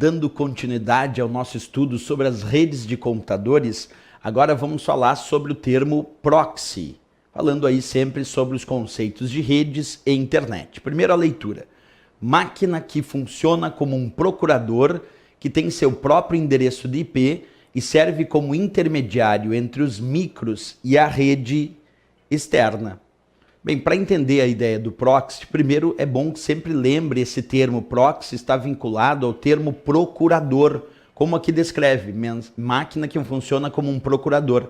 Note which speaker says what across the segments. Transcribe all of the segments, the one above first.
Speaker 1: dando continuidade ao nosso estudo sobre as redes de computadores, agora vamos falar sobre o termo proxy, falando aí sempre sobre os conceitos de redes e internet. Primeira leitura: máquina que funciona como um procurador que tem seu próprio endereço de IP e serve como intermediário entre os micros e a rede externa. Bem, para entender a ideia do proxy, primeiro é bom que sempre lembre esse termo proxy está vinculado ao termo procurador, como aqui descreve, máquina que funciona como um procurador.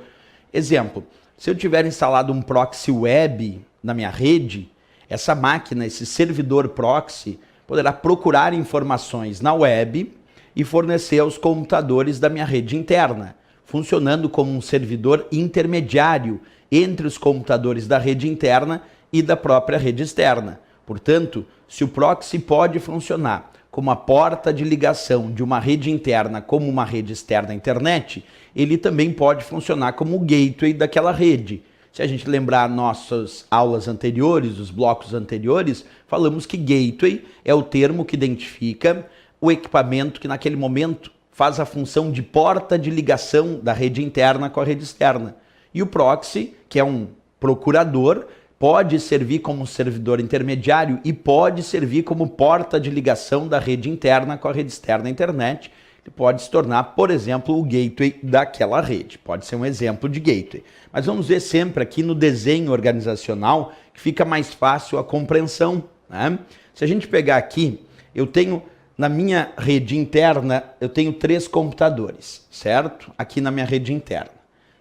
Speaker 1: Exemplo, se eu tiver instalado um proxy web na minha rede, essa máquina, esse servidor proxy, poderá procurar informações na web e fornecer aos computadores da minha rede interna, funcionando como um servidor intermediário entre os computadores da rede interna e da própria rede externa. Portanto, se o proxy pode funcionar como a porta de ligação de uma rede interna como uma rede externa à internet, ele também pode funcionar como o gateway daquela rede. Se a gente lembrar nossas aulas anteriores, os blocos anteriores, falamos que gateway é o termo que identifica o equipamento que naquele momento faz a função de porta de ligação da rede interna com a rede externa. E o proxy, que é um procurador, pode servir como servidor intermediário e pode servir como porta de ligação da rede interna com a rede externa à internet. Ele pode se tornar, por exemplo, o gateway daquela rede. Pode ser um exemplo de gateway. Mas vamos ver sempre aqui no desenho organizacional que fica mais fácil a compreensão, né? Se a gente pegar aqui, eu tenho na minha rede interna, eu tenho 3 computadores, certo? Aqui na minha rede interna.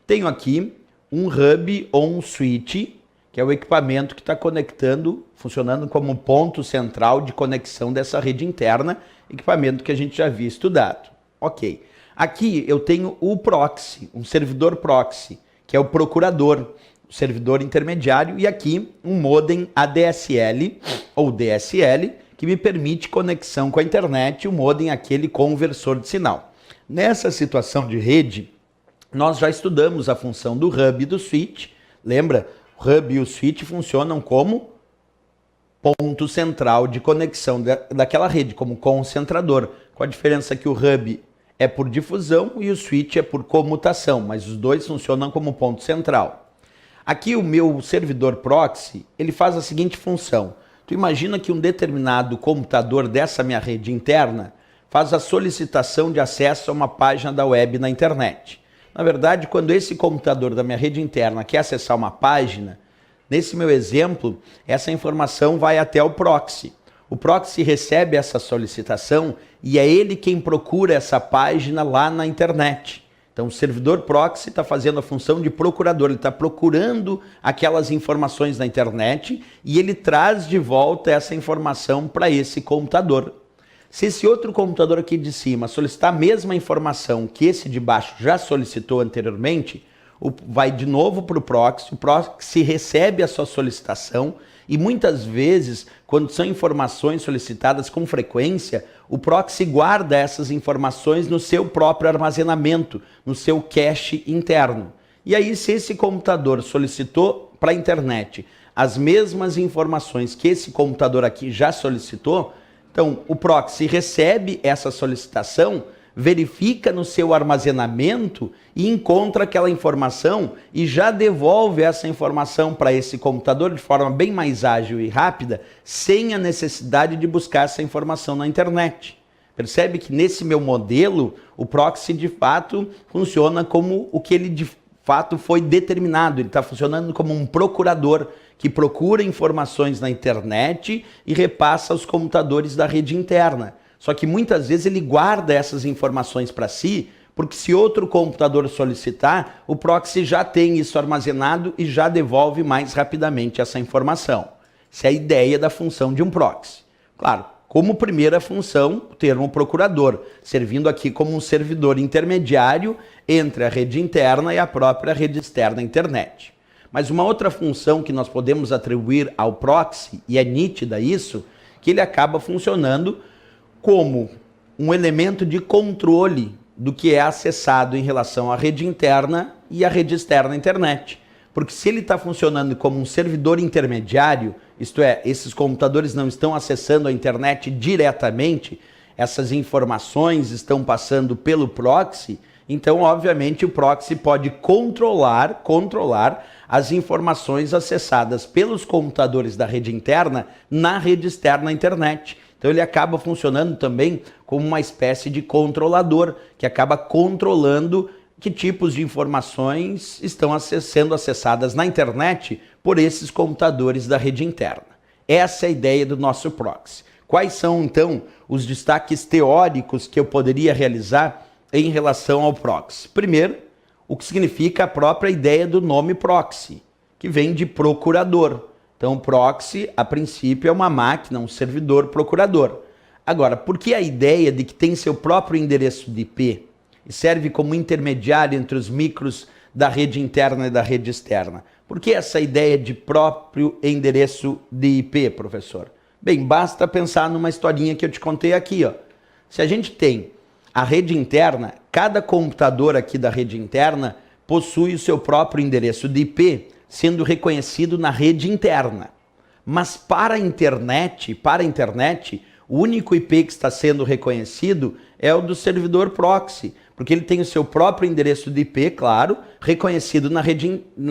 Speaker 1: Tenho aqui um hub ou um switch, que é o equipamento que está conectando, funcionando como ponto central de conexão dessa rede interna, equipamento que a gente já havia estudado. Ok. Aqui eu tenho o proxy, um servidor proxy, que é o procurador, o servidor intermediário, e aqui um modem ADSL ou DSL, que me permite conexão com a internet, o modem aquele conversor de sinal. Nessa situação de rede, nós já estudamos a função do hub e do switch. Lembra? O hub e o switch funcionam como ponto central de conexão daquela rede, como concentrador. Com a diferença que o hub é por difusão e o switch é por comutação, mas os dois funcionam como ponto central. Aqui o meu servidor proxy, ele faz a seguinte função. Tu imagina que um determinado computador dessa minha rede interna faz a solicitação de acesso a uma página da web na internet. Na verdade, quando esse computador da minha rede interna quer acessar uma página, nesse meu exemplo, essa informação vai até o proxy. O proxy recebe essa solicitação e é ele quem procura essa página lá na internet. Então, o servidor proxy está fazendo a função de procurador, ele está procurando aquelas informações na internet e ele traz de volta essa informação para esse computador. Se esse outro computador aqui de cima solicitar a mesma informação que esse de baixo já solicitou anteriormente, vai de novo para o proxy recebe a sua solicitação e muitas vezes, quando são informações solicitadas com frequência, o proxy guarda essas informações no seu próprio armazenamento, no seu cache interno. E aí, se esse computador solicitou para a internet as mesmas informações que esse computador aqui já solicitou, então o proxy recebe essa solicitação, verifica no seu armazenamento e encontra aquela informação e já devolve essa informação para esse computador de forma bem mais ágil e rápida, sem a necessidade de buscar essa informação na internet. Percebe que nesse meu modelo, o proxy de fato funciona como o que ele de fato foi determinado. Ele está funcionando como um procurador que procura informações na internet e repassa aos computadores da rede interna. Só que muitas vezes ele guarda essas informações para si, porque se outro computador solicitar, o proxy já tem isso armazenado e já devolve mais rapidamente essa informação. Essa é a ideia da função de um proxy. Claro, como primeira função, o termo procurador, servindo aqui como um servidor intermediário entre a rede interna e a própria rede externa à internet. Mas uma outra função que nós podemos atribuir ao proxy, e é nítida isso, que ele acaba funcionando como um elemento de controle do que é acessado em relação à rede interna e à rede externa à internet. Porque se ele está funcionando como um servidor intermediário, isto é, esses computadores não estão acessando a internet diretamente, essas informações estão passando pelo proxy, então, obviamente, o proxy pode controlar as informações acessadas pelos computadores da rede interna na rede externa à internet. Então, ele acaba funcionando também como uma espécie de controlador, que acaba controlando que tipos de informações estão sendo acessadas na internet por esses computadores da rede interna. Essa é a ideia do nosso proxy. Quais são, então, os destaques teóricos que eu poderia realizar em relação ao proxy? Primeiro, o que significa a própria ideia do nome proxy, que vem de procurador. Então, proxy, a princípio, é uma máquina, um servidor procurador. Agora, por que a ideia de que tem seu próprio endereço de IP e serve como intermediário entre os micros da rede interna e da rede externa? Por que essa ideia de próprio endereço de IP, professor? Bem, basta pensar numa historinha que eu te contei aqui, ó. Se a gente tem a rede interna, cada computador aqui da rede interna possui o seu próprio endereço de IP, sendo reconhecido na rede interna. Mas para a internet, o único IP que está sendo reconhecido é o do servidor proxy, porque ele tem o seu próprio endereço de IP, claro, reconhecido na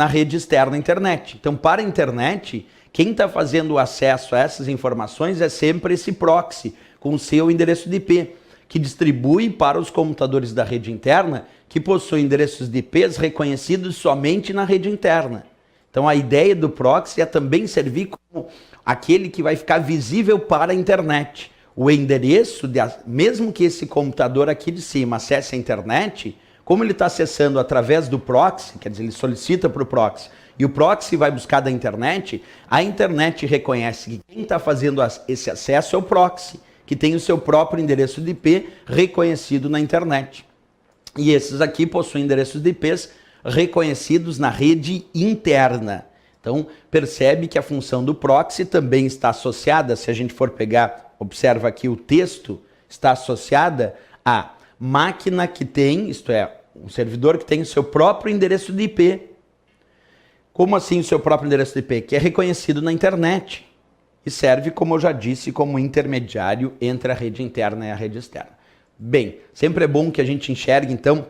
Speaker 1: rede externa à internet. Então, para a internet, quem está fazendo o acesso a essas informações é sempre esse proxy, com o seu endereço de IP, que distribui para os computadores da rede interna, que possuem endereços de IPs reconhecidos somente na rede interna. Então, a ideia do proxy é também servir como aquele que vai ficar visível para a internet. O endereço, mesmo que esse computador aqui de cima acesse a internet, como ele está acessando através do proxy, quer dizer, ele solicita para o proxy, e o proxy vai buscar da internet, a internet reconhece que quem está fazendo esse acesso é o proxy, que tem o seu próprio endereço de IP reconhecido na internet. E esses aqui possuem endereços de IPs reconhecidos na rede interna. Então, percebe que a função do proxy também está associada, se a gente for pegar, observa aqui o texto, está associada à máquina que tem, isto é, um servidor que tem o seu próprio endereço de IP. Como assim o seu próprio endereço de IP? Que é reconhecido na internet e serve, como eu já disse, como intermediário entre a rede interna e a rede externa. Bem, sempre é bom que a gente enxergue, então,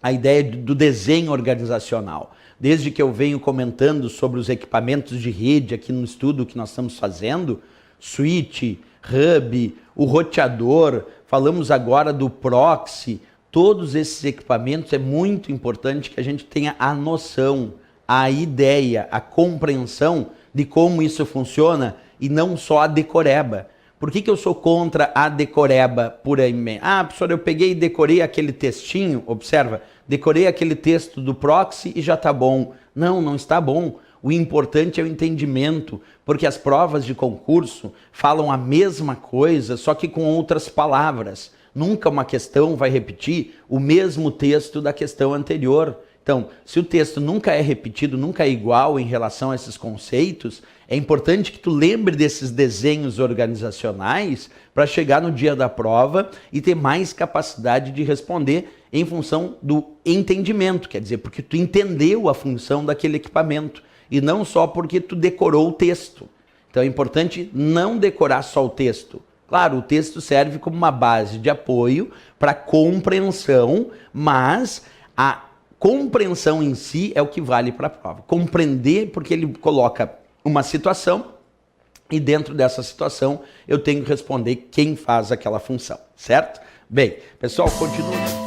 Speaker 1: a ideia do desenho organizacional. Desde que eu venho comentando sobre os equipamentos de rede aqui no estudo que nós estamos fazendo, switch, hub, o roteador, falamos agora do proxy, todos esses equipamentos é muito importante que a gente tenha a noção, a ideia, a compreensão de como isso funciona e não só a decoreba. Por que eu sou contra a decoreba puramente? Ah, professor, eu peguei e decorei aquele textinho, observa, decorei aquele texto do proxy e já está bom. Não, não está bom. O importante é o entendimento, porque as provas de concurso falam a mesma coisa, só que com outras palavras. Nunca uma questão vai repetir o mesmo texto da questão anterior. Então, se o texto nunca é repetido, nunca é igual em relação a esses conceitos, é importante que tu lembre desses desenhos organizacionais para chegar no dia da prova e ter mais capacidade de responder em função do entendimento, quer dizer, porque tu entendeu a função daquele equipamento e não só porque tu decorou o texto. Então é importante não decorar só o texto. Claro, o texto serve como uma base de apoio para compreensão, mas a compreensão em si é o que vale para a prova. Compreender porque ele coloca uma situação e dentro dessa situação eu tenho que responder quem faz aquela função, certo? Bem, pessoal, continua.